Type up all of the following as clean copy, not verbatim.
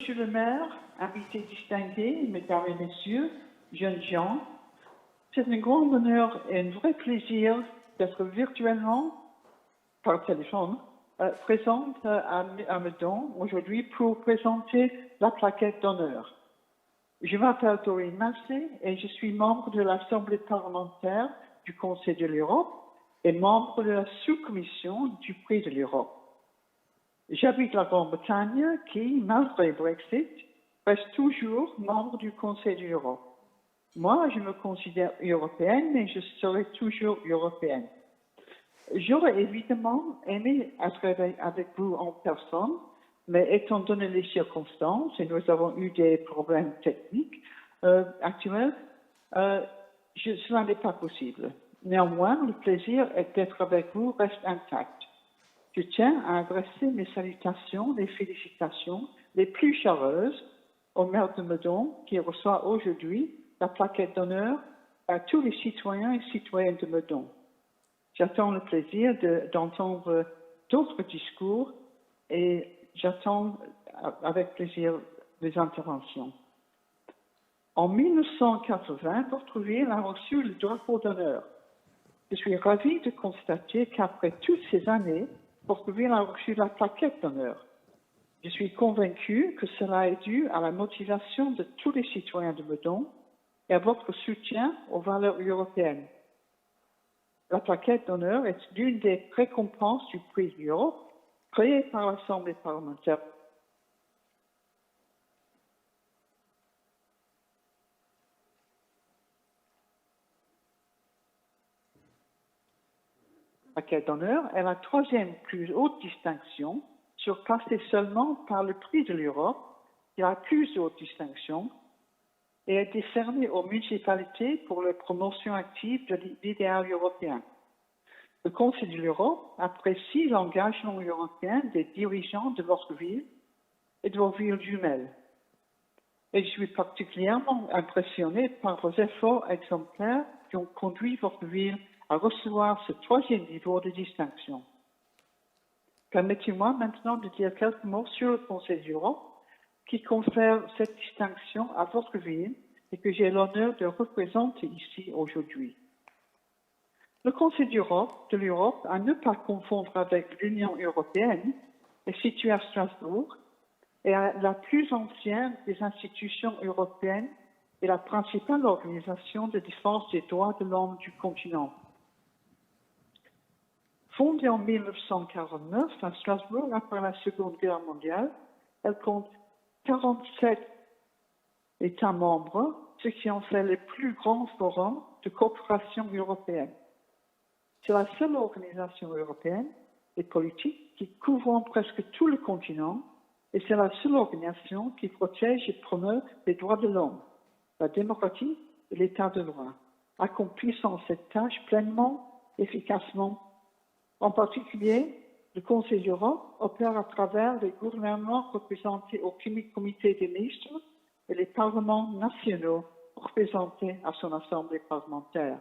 Monsieur le maire, invités distingués, mesdames et messieurs, jeunes gens, c'est un grand honneur et un vrai plaisir d'être virtuellement, par téléphone, présente à Meudon aujourd'hui pour présenter la plaquette d'honneur. Je m'appelle Doreen Massé et je suis membre de l'Assemblée parlementaire du Conseil de l'Europe et membre de la sous-commission du Prix de l'Europe. J'habite la Grande-Bretagne qui, malgré Brexit, reste toujours membre du Conseil de l'Europe. Moi, je me considère européenne et je serai toujours européenne. J'aurais évidemment aimé être avec vous en personne, mais étant donné les circonstances, et nous avons eu des problèmes techniques actuels, cela n'est pas possible. Néanmoins, le plaisir d'être avec vous reste intact. Je tiens à adresser mes salutations et félicitations les plus chaleureuses au maire de Meudon qui reçoit aujourd'hui la plaquette d'honneur à tous les citoyens et citoyennes de Meudon. J'attends le plaisir d'entendre d'autres discours et j'attends avec plaisir les interventions. En 1980, votre ville a reçu le drapeau d'honneur. Je suis ravie de constater qu'après toutes ces années, votre ville a reçu la plaquette d'honneur. Je suis convaincue que cela est dû à la motivation de tous les citoyens de Meudon et à votre soutien aux valeurs européennes. La plaquette d'honneur est l'une des récompenses du Prix de l'Europe créée par l'Assemblée parlementaire. La plaquette d'honneur est la troisième plus haute distinction, surpassée seulement par le Prix de l'Europe, qui est la plus haute distinction, et est décernée aux municipalités pour la promotion active de l'idéal européen. Le Conseil de l'Europe apprécie l'engagement européen des dirigeants de votre ville et de vos villes jumelles. Et je suis particulièrement impressionné par vos efforts exemplaires qui ont conduit votre ville à recevoir ce troisième niveau de distinction. Permettez-moi maintenant de dire quelques mots sur le Conseil de l'Europe qui confère cette distinction à votre ville et que j'ai l'honneur de représenter ici aujourd'hui. Le Conseil de l'Europe, à ne pas confondre avec l'Union européenne, est situé à Strasbourg et est la plus ancienne des institutions européennes et la principale organisation de défense des droits de l'homme du continent. Fondée en 1949 à Strasbourg après la Seconde Guerre mondiale, elle compte 47 États membres, ce qui en fait le plus grand forum de coopération européenne. C'est la seule organisation européenne et politique qui couvre presque tout le continent et c'est la seule organisation qui protège et promeut les droits de l'homme, la démocratie et l'état de droit, accomplissant cette tâche pleinement, efficacement. En particulier, le Conseil de l'Europe opère à travers les gouvernements représentés au comité des ministres et les parlements nationaux représentés à son assemblée parlementaire.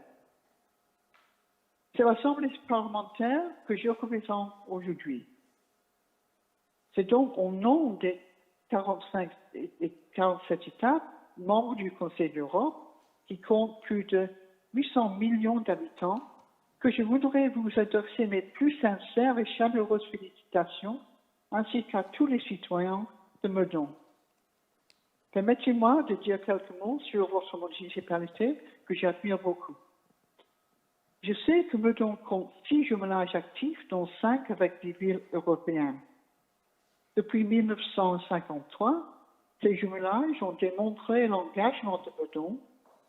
C'est l'assemblée parlementaire que je représente aujourd'hui. C'est donc au nom des 45 et 47 États membres du Conseil de l'Europe, qui comptent plus de 800 millions d'habitants, que je voudrais vous adresser mes plus sincères et chaleureuses félicitations, ainsi qu'à tous les citoyens de Meudon. Permettez-moi de dire quelques mots sur votre municipalité que j'admire beaucoup. Je sais que Meudon compte 6 jumelages actifs, dont 5 avec des villes européennes. Depuis 1953, ces jumelages ont démontré l'engagement de Meudon,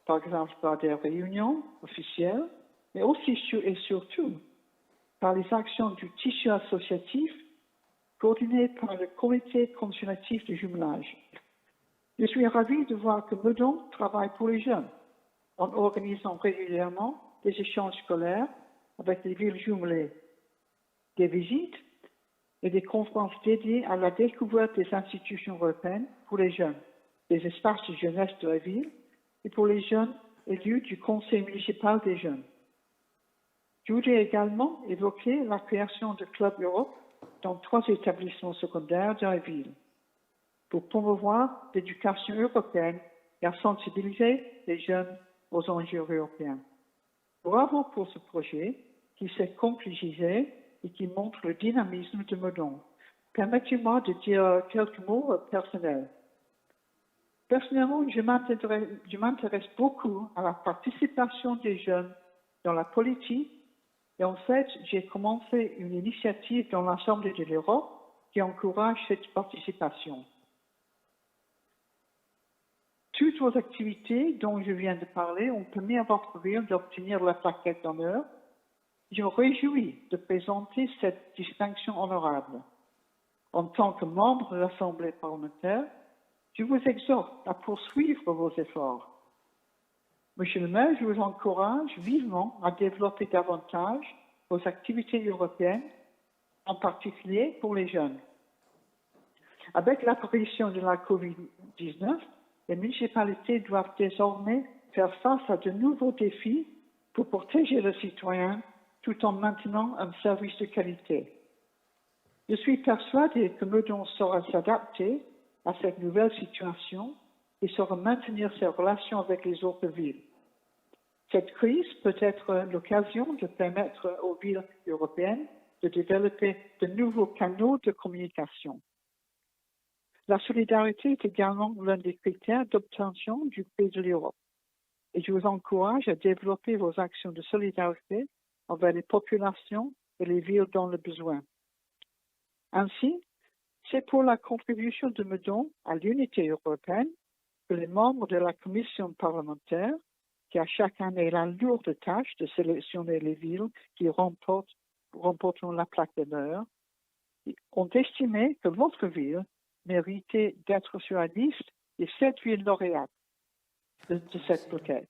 par exemple par des réunions officielles, mais aussi et surtout par les actions du tissu associatif coordonné par le comité consultatif de jumelage. Je suis ravi de voir que Meudon travaille pour les jeunes en organisant régulièrement des échanges scolaires avec les villes jumelées, des visites et des conférences dédiées à la découverte des institutions européennes pour les jeunes, des espaces de jeunesse de la ville et pour les jeunes élus du Conseil municipal des jeunes. Je voudrais également évoquer la création de Club Europe dans 3 établissements secondaires de la ville. pour promouvoir l'éducation européenne et à sensibiliser les jeunes aux enjeux européens. Bravo pour ce projet qui s'est concrétisé et qui montre le dynamisme de Meudon. Permettez-moi de dire quelques mots personnels. Personnellement, je m'intéresse beaucoup à la participation des jeunes dans la politique et en fait, j'ai commencé une initiative dans l'Assemblée de l'Europe qui encourage cette participation. Toutes vos activités dont je viens de parler ont permis à votre ville d'obtenir la plaquette d'honneur. Je me réjouis de présenter cette distinction honorable. En tant que membre de l'Assemblée parlementaire, je vous exhorte à poursuivre vos efforts. Monsieur le maire, je vous encourage vivement à développer davantage vos activités européennes, en particulier pour les jeunes. Avec l'apparition de la COVID-19, les municipalités doivent désormais faire face à de nouveaux défis pour protéger les citoyens tout en maintenant un service de qualité. Je suis persuadé que Meudon saura s'adapter à cette nouvelle situation et saura maintenir ses relations avec les autres villes. Cette crise peut être l'occasion de permettre aux villes européennes de développer de nouveaux canaux de communication. La solidarité est également l'un des critères d'obtention du prix de l'Europe. Et je vous encourage à développer vos actions de solidarité envers les populations et les villes dans le besoin. Ainsi, c'est pour la contribution de Meudon à l'unité européenne que les membres de la commission parlementaire, qui a chaque année la lourde tâche de sélectionner les villes qui remporteront la plaque d'honneur, ont estimé que votre ville méritait d'être sur la liste des 7 villes lauréates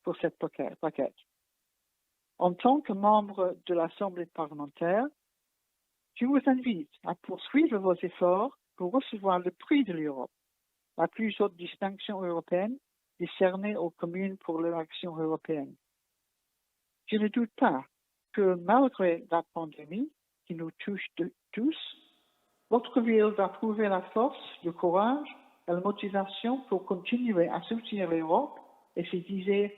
pour cette plaquette. En tant que membre de l'Assemblée parlementaire, je vous invite à poursuivre vos efforts pour recevoir le prix de l'Europe, la plus haute distinction européenne décernée aux communes pour leur action européenne. Je ne doute pas que malgré la pandémie qui nous touche tous, votre ville va trouver la force, le courage et la motivation pour continuer à soutenir l'Europe et se diser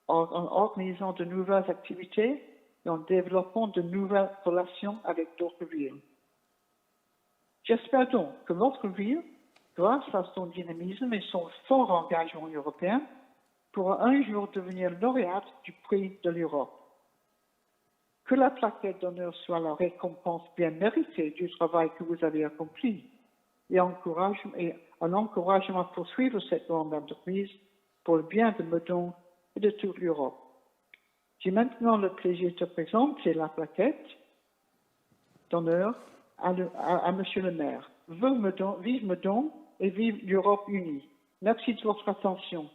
en organisant de nouvelles activités et en développant de nouvelles relations avec d'autres villes. J'espère donc que votre ville, grâce à son dynamisme et son fort engagement européen, pourra un jour devenir lauréate du prix de l'Europe. Que la plaquette d'honneur soit la récompense bien méritée du travail que vous avez accompli et un encouragement à poursuivre cette grande entreprise pour le bien de Meudon et de toute l'Europe. J'ai maintenant le plaisir de présenter la plaquette d'honneur à Monsieur le maire. Vive Meudon et vive l'Europe unie. Merci de votre attention.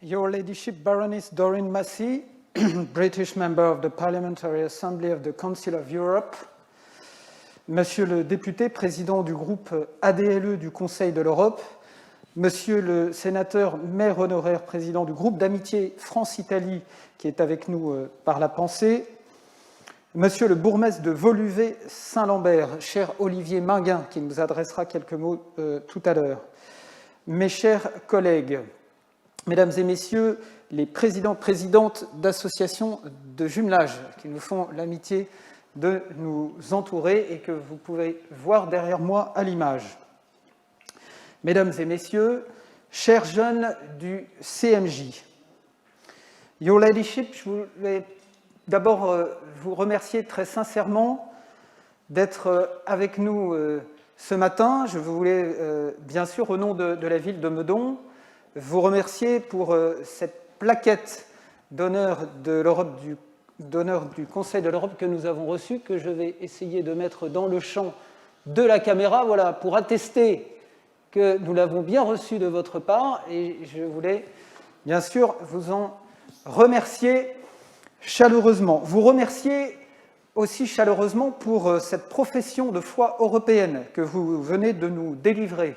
Your Ladyship Baroness Doreen Massey, British Member of the Parliamentary Assembly of the Council of Europe, Monsieur le député, président du groupe ADLE du Conseil de l'Europe, Monsieur le sénateur, maire honoraire, président du groupe d'amitié France-Italie, qui est avec nous par la pensée, Monsieur le bourgmestre de Woluwe-Saint-Lambert, cher Olivier Minguin, qui nous adressera quelques mots tout à l'heure, mes chers collègues, Mesdames et Messieurs, les présidents, présidentes d'associations de jumelage qui nous font l'amitié de nous entourer et que vous pouvez voir derrière moi à l'image. Mesdames et Messieurs, chers jeunes du CMJ, Your Ladyship, je voulais d'abord vous remercier très sincèrement d'être avec nous ce matin. Je voulais bien sûr, au nom de la ville de Meudon, vous remercier pour cette plaquette d'honneur du Conseil de l'Europe que nous avons reçue, que je vais essayer de mettre dans le champ de la caméra, voilà, pour attester que nous l'avons bien reçue de votre part. Et je voulais bien sûr vous en remercier chaleureusement. Vous remercier aussi chaleureusement pour cette profession de foi européenne que vous venez de nous délivrer.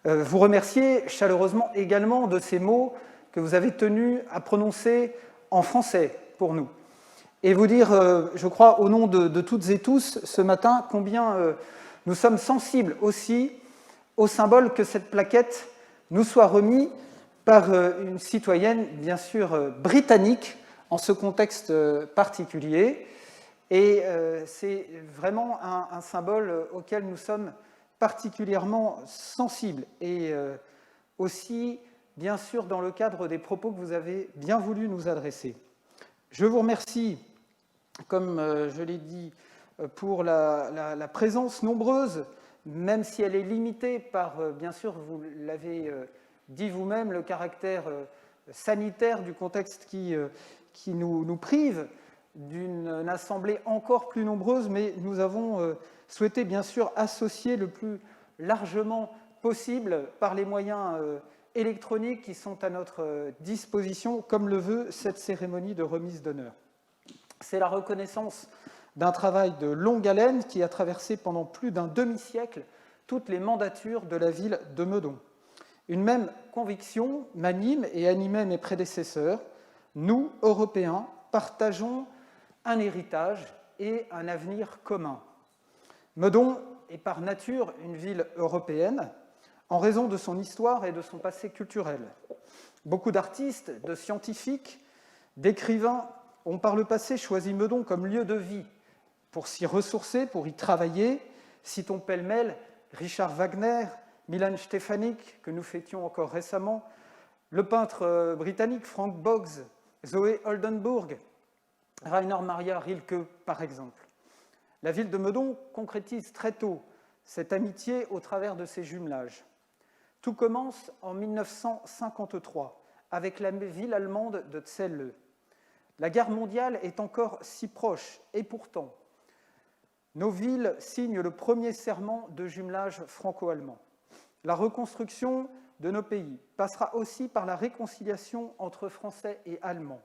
Vous remercier chaleureusement également de ces mots que vous avez tenu à prononcer en français pour nous. Et vous dire, je crois, au nom de toutes et tous, ce matin, combien nous sommes sensibles aussi au symbole que cette plaquette nous soit remise par une citoyenne, bien sûr, britannique, en ce contexte particulier. Et c'est vraiment un symbole auquel nous sommes particulièrement sensibles. Et aussi, bien sûr, dans le cadre des propos que vous avez bien voulu nous adresser. Je vous remercie, comme je l'ai dit, pour la présence nombreuse, même si elle est limitée par, bien sûr, vous l'avez dit vous-même, le caractère sanitaire du contexte qui nous prive d'une assemblée encore plus nombreuse, mais nous avons souhaité, bien sûr, associer le plus largement possible par les moyens électroniques qui sont à notre disposition, comme le veut cette cérémonie de remise d'honneur. C'est la reconnaissance d'un travail de longue haleine qui a traversé pendant plus d'un demi-siècle toutes les mandatures de la ville de Meudon. Une même conviction m'anime et animait mes prédécesseurs. Nous, Européens, partageons un héritage et un avenir commun. Meudon est par nature une ville européenne, en raison de son histoire et de son passé culturel. Beaucoup d'artistes, de scientifiques, d'écrivains ont par le passé choisi Meudon comme lieu de vie pour s'y ressourcer, pour y travailler. Citons pêle-mêle Richard Wagner, Milan Stefanik, que nous fêtions encore récemment, le peintre britannique Frank Boggs, Zoé Oldenburg, Rainer Maria Rilke, par exemple. La ville de Meudon concrétise très tôt cette amitié au travers de ses jumelages. Tout commence en 1953 avec la ville allemande de Zelle. La guerre mondiale est encore si proche et pourtant, nos villes signent le premier serment de jumelage franco-allemand. La reconstruction de nos pays passera aussi par la réconciliation entre Français et Allemands.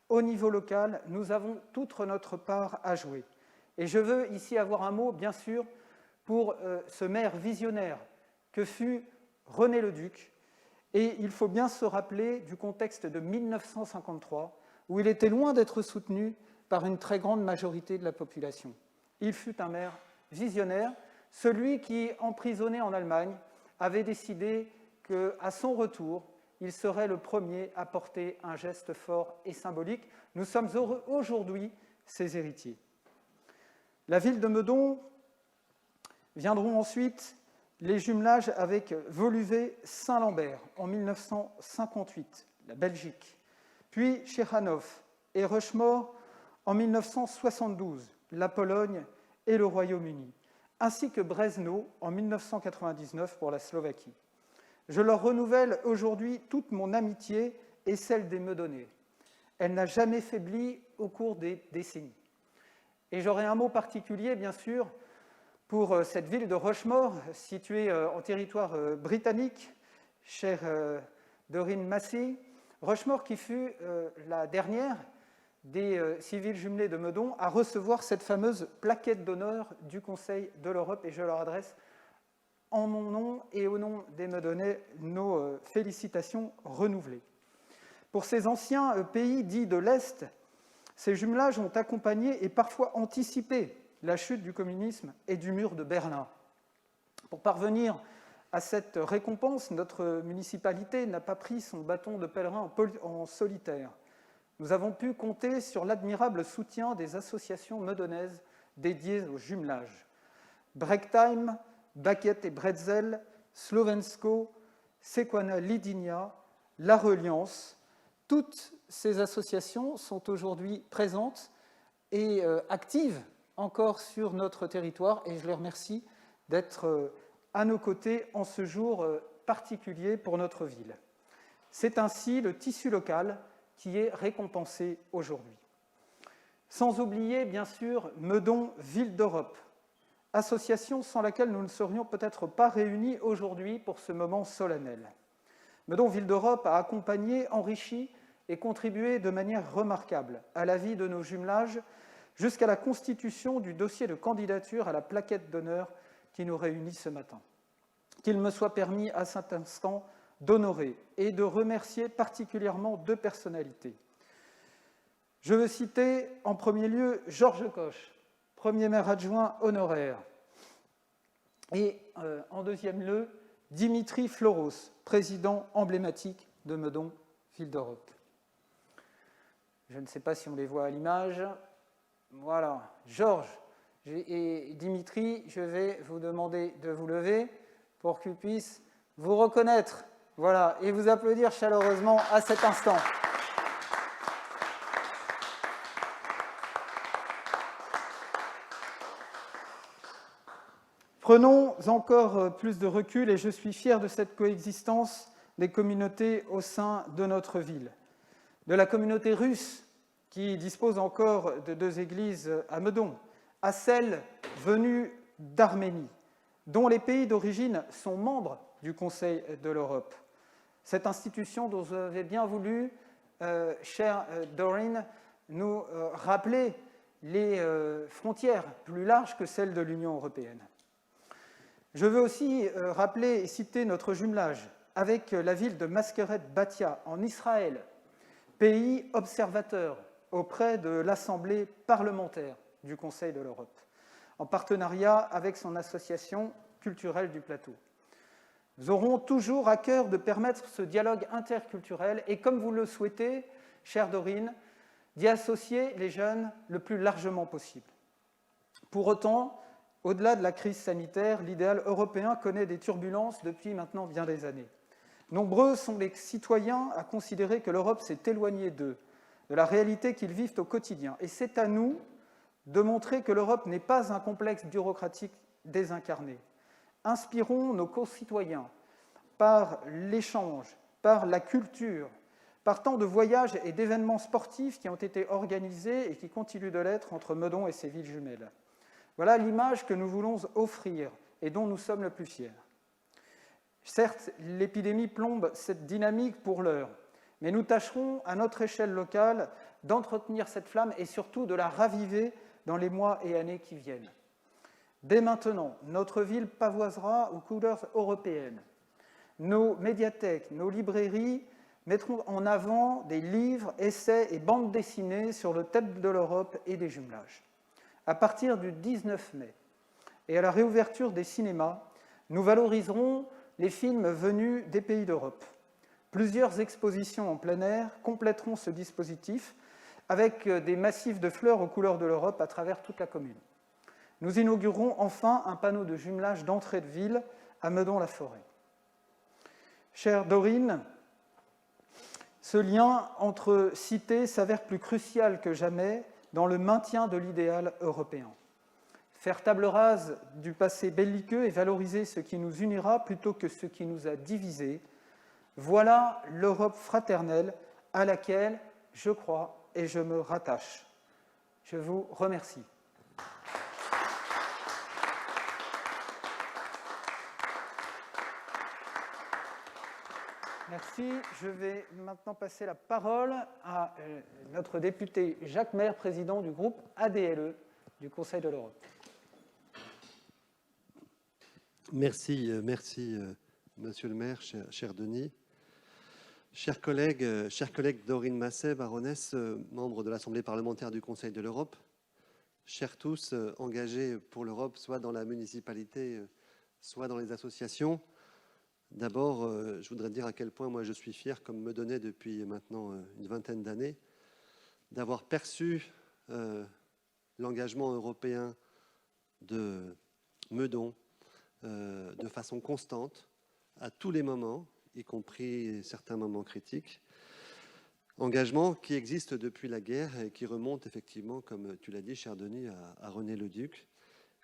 Au niveau local, nous avons toute notre part à jouer. Et je veux ici avoir un mot, bien sûr, pour ce maire visionnaire que fut René Leduc. Et il faut bien se rappeler du contexte de 1953, où il était loin d'être soutenu par une très grande majorité de la population. Il fut un maire visionnaire, celui qui, emprisonné en Allemagne, avait décidé qu'à son retour, il serait le premier à porter un geste fort et symbolique. Nous sommes aujourd'hui ses héritiers. La ville de Meudon viendront ensuite les jumelages avec Woluwe-Saint-Lambert en 1958, la Belgique, puis Ciechanów et Rushmore en 1972, la Pologne et le Royaume-Uni, ainsi que Brezno en 1999 pour la Slovaquie. Je leur renouvelle aujourd'hui toute mon amitié et celle des Meudonnais. Elle n'a jamais faibli au cours des décennies. Et j'aurai un mot particulier, bien sûr, pour cette ville de Rushmore, située en territoire britannique, chère Doreen Massey. Rushmore qui fut la dernière des 6 villes jumelées de Meudon à recevoir cette fameuse plaquette d'honneur du Conseil de l'Europe, et je leur adresse en mon nom et au nom des Meudonnais nos félicitations renouvelées. Pour ces anciens pays dits de l'Est, ces jumelages ont accompagné et parfois anticipé la chute du communisme et du mur de Berlin. Pour parvenir à cette récompense, notre municipalité n'a pas pris son bâton de pèlerin en solitaire. Nous avons pu compter sur l'admirable soutien des associations meudonnaises dédiées au jumelage. Bregtime, Baquet et Bretzel, Slovensko, Sequana Lidinia, La Reliance, toutes ces associations sont aujourd'hui présentes et actives encore sur notre territoire, et je les remercie d'être à nos côtés en ce jour particulier pour notre ville. C'est ainsi le tissu local qui est récompensé aujourd'hui. Sans oublier, bien sûr, Meudon Ville d'Europe, association sans laquelle nous ne serions peut-être pas réunis aujourd'hui pour ce moment solennel. Meudon Ville d'Europe a accompagné, enrichi et contribué de manière remarquable à la vie de nos jumelages jusqu'à la constitution du dossier de candidature à la plaquette d'honneur qui nous réunit ce matin. Qu'il me soit permis à cet instant d'honorer et de remercier particulièrement 2 personnalités. Je veux citer en premier lieu Georges Coche, premier maire adjoint honoraire. Et en deuxième lieu, Dimitri Floros, président emblématique de Meudon, Ville d'Europe. Je ne sais pas si on les voit à l'image. Voilà, Georges et Dimitri, je vais vous demander de vous lever pour qu'ils puissent vous reconnaître. Voilà, et vous applaudir chaleureusement à cet instant. Prenons encore plus de recul et je suis fier de cette coexistence des communautés au sein de notre ville. De la communauté russe, qui dispose encore de 2 églises à Meudon, à celle venue d'Arménie, dont les pays d'origine sont membres du Conseil de l'Europe. Cette institution dont vous avez bien voulu, chère Doreen, nous rappeler les frontières plus larges que celles de l'Union européenne. Je veux aussi rappeler et citer notre jumelage avec la ville de Maskéret-Batia en Israël, pays observateur auprès de l'Assemblée parlementaire du Conseil de l'Europe, en partenariat avec son association culturelle du plateau. Nous aurons toujours à cœur de permettre ce dialogue interculturel et, comme vous le souhaitez, chère Doreen, d'y associer les jeunes le plus largement possible. Pour autant, au-delà de la crise sanitaire, l'idéal européen connaît des turbulences depuis maintenant bien des années. Nombreux sont les citoyens à considérer que l'Europe s'est éloignée d'eux, de la réalité qu'ils vivent au quotidien. Et c'est à nous de montrer que l'Europe n'est pas un complexe bureaucratique désincarné. Inspirons nos concitoyens par l'échange, par la culture, par tant de voyages et d'événements sportifs qui ont été organisés et qui continuent de l'être entre Meudon et ses villes jumelles. Voilà l'image que nous voulons offrir et dont nous sommes le plus fiers. Certes, l'épidémie plombe cette dynamique pour l'heure, mais nous tâcherons à notre échelle locale d'entretenir cette flamme et surtout de la raviver dans les mois et années qui viennent. Dès maintenant, notre ville pavoisera aux couleurs européennes. Nos médiathèques, nos librairies mettront en avant des livres, essais et bandes dessinées sur le thème de l'Europe et des jumelages. À partir du 19 mai et à la réouverture des cinémas, nous valoriserons les films venus des pays d'Europe. Plusieurs expositions en plein air compléteront ce dispositif avec des massifs de fleurs aux couleurs de l'Europe à travers toute la commune. Nous inaugurerons enfin un panneau de jumelage d'entrée de ville à Meudon-la-Forêt. Chère Doreen, ce lien entre cités s'avère plus crucial que jamais dans le maintien de l'idéal européen. Faire table rase du passé belliqueux et valoriser ce qui nous unira plutôt que ce qui nous a divisés, voilà l'Europe fraternelle à laquelle je crois et je me rattache. Je vous remercie. Merci. Je vais maintenant passer la parole à notre député Jacques Maire, président du groupe ADLE du Conseil de l'Europe. Merci, monsieur le maire, cher Denis. Chers collègues Doreen Masset, baronesse, membre de l'Assemblée parlementaire du Conseil de l'Europe, chers tous engagés pour l'Europe, soit dans la municipalité, soit dans les associations. D'abord, je voudrais dire à quel point moi je suis fier, comme me donnait depuis maintenant une vingtaine d'années, d'avoir perçu l'engagement européen de Meudon de façon constante, à tous les moments, y compris certains moments critiques. Engagement qui existe depuis la guerre et qui remonte effectivement, comme tu l'as dit, cher Denis, à René Leduc.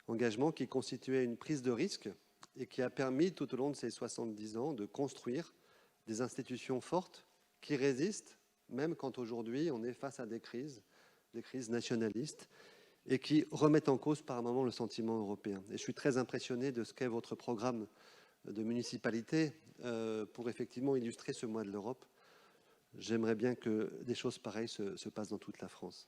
Engagement qui constituait une prise de risque et qui a permis tout au long de ces 70 ans de construire des institutions fortes qui résistent, même quand aujourd'hui on est face à des crises nationalistes, et qui remettent en cause par moments le sentiment européen. Et je suis très impressionné de ce qu'est votre programme de municipalité pour effectivement illustrer ce mois de l'Europe. J'aimerais bien que des choses pareilles se passent dans toute la France.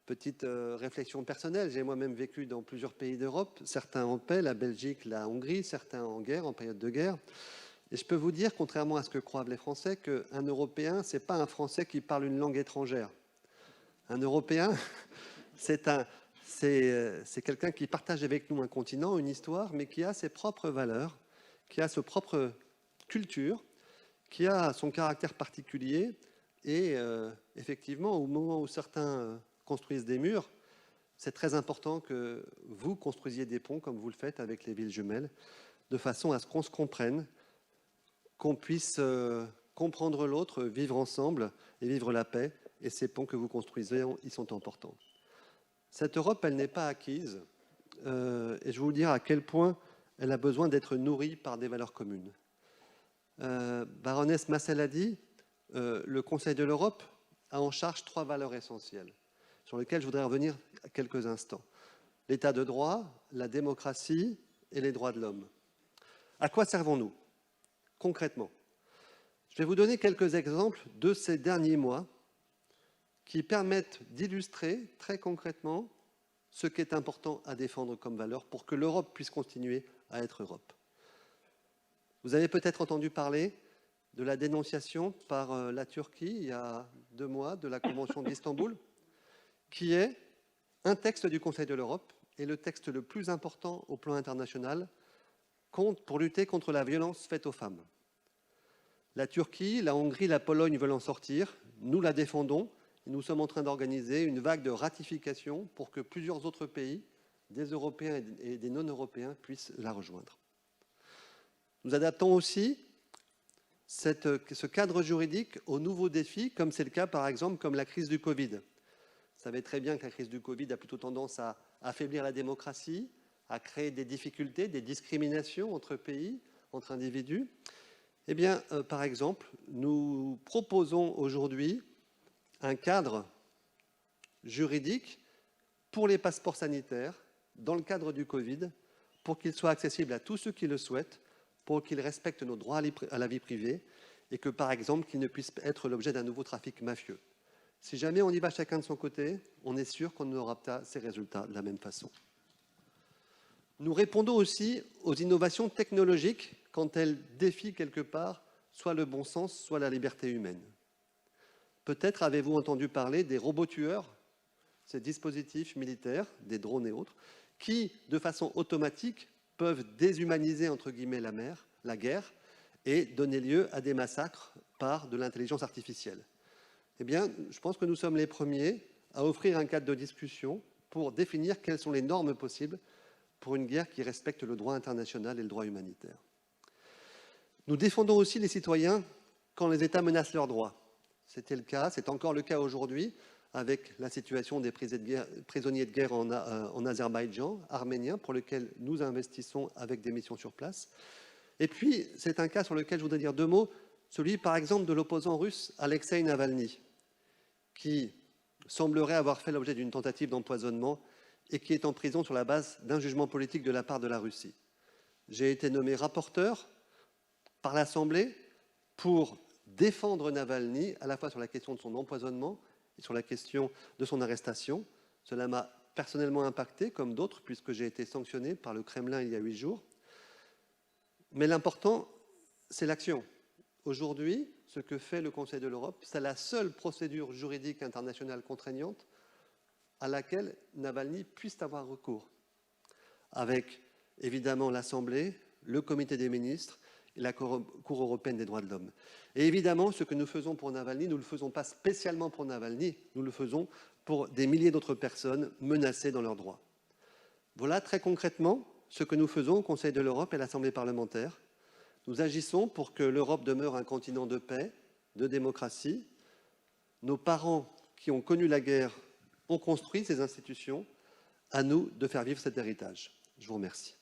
Petite réflexion personnelle, j'ai moi-même vécu dans plusieurs pays d'Europe, certains en paix, la Belgique, la Hongrie, certains en guerre, en période de guerre. Et je peux vous dire, contrairement à ce que croient les Français, qu'un Européen, ce n'est pas un Français qui parle une langue étrangère. Un Européen, c'est quelqu'un qui partage avec nous un continent, une histoire, mais qui a ses propres valeurs, qui a sa propre culture, qui a son caractère particulier. Et effectivement, au moment où certains construisent des murs, c'est très important que vous construisiez des ponts comme vous le faites avec les villes jumelles, de façon à ce qu'on se comprenne, qu'on puisse comprendre l'autre, vivre ensemble et vivre la paix. Et ces ponts que vous construisez, ils sont importants. Cette Europe, elle n'est pas acquise. Et je vais vous dire à quel point elle a besoin d'être nourrie par des valeurs communes. Baroness Massel a dit, le Conseil de l'Europe a en charge 3 valeurs essentielles, sur lesquelles je voudrais revenir quelques instants. L'état de droit, la démocratie et les droits de l'homme. À quoi servons-nous, concrètement? Je vais vous donner quelques exemples de ces derniers mois qui permettent d'illustrer très concrètement ce qui est important à défendre comme valeur pour que l'Europe puisse continuer à être Europe. Vous avez peut-être entendu parler de la dénonciation par la Turquie, il y a 2 mois, de la Convention d'Istanbul, qui est un texte du Conseil de l'Europe et le texte le plus important au plan international pour lutter contre la violence faite aux femmes. La Turquie, la Hongrie, la Pologne veulent en sortir, nous la défendons, et nous sommes en train d'organiser une vague de ratification pour que plusieurs autres pays, des Européens et des non-Européens, puissent la rejoindre. Nous adaptons aussi ce cadre juridique aux nouveaux défis, comme c'est le cas par exemple comme la crise du Covid. Vous savez très bien que la crise du Covid a plutôt tendance à affaiblir la démocratie, à créer des difficultés, des discriminations entre pays, entre individus. Eh bien, par exemple, nous proposons aujourd'hui un cadre juridique pour les passeports sanitaires dans le cadre du Covid, pour qu'ils soient accessibles à tous ceux qui le souhaitent, pour qu'ils respectent nos droits à la vie privée et que, par exemple, qu'ils ne puissent être l'objet d'un nouveau trafic mafieux. Si jamais on y va chacun de son côté, on est sûr qu'on aura pas ces résultats de la même façon. Nous répondons aussi aux innovations technologiques quand elles défient quelque part soit le bon sens, soit la liberté humaine. Peut-être avez-vous entendu parler des robots tueurs, ces dispositifs militaires, des drones et autres, qui, de façon automatique, peuvent déshumaniser, entre guillemets, la guerre, et donner lieu à des massacres par de l'intelligence artificielle. Eh bien, je pense que nous sommes les premiers à offrir un cadre de discussion pour définir quelles sont les normes possibles pour une guerre qui respecte le droit international et le droit humanitaire. Nous défendons aussi les citoyens quand les États menacent leurs droits. C'était le cas, c'est encore le cas aujourd'hui avec la situation des prisonniers de guerre en Azerbaïdjan, arméniens, pour lequel nous investissons avec des missions sur place. Et puis, c'est un cas sur lequel je voudrais dire 2 mots, celui par exemple de l'opposant russe Alexeï Navalny, qui semblerait avoir fait l'objet d'une tentative d'empoisonnement et qui est en prison sur la base d'un jugement politique de la part de la Russie. J'ai été nommé rapporteur par l'Assemblée pour défendre Navalny, à la fois sur la question de son empoisonnement et sur la question de son arrestation. Cela m'a personnellement impacté, comme d'autres, puisque j'ai été sanctionné par le Kremlin il y a 8 jours. Mais l'important, c'est l'action. Aujourd'hui, ce que fait le Conseil de l'Europe, c'est la seule procédure juridique internationale contraignante à laquelle Navalny puisse avoir recours, avec évidemment l'Assemblée, le Comité des ministres et la Cour européenne des droits de l'homme. Et évidemment, ce que nous faisons pour Navalny, nous ne le faisons pas spécialement pour Navalny, nous le faisons pour des milliers d'autres personnes menacées dans leurs droits. Voilà très concrètement ce que nous faisons au Conseil de l'Europe et à l'Assemblée parlementaire. Nous agissons pour que l'Europe demeure un continent de paix, de démocratie. Nos parents qui ont connu la guerre ont construit ces institutions. À nous de faire vivre cet héritage. Je vous remercie.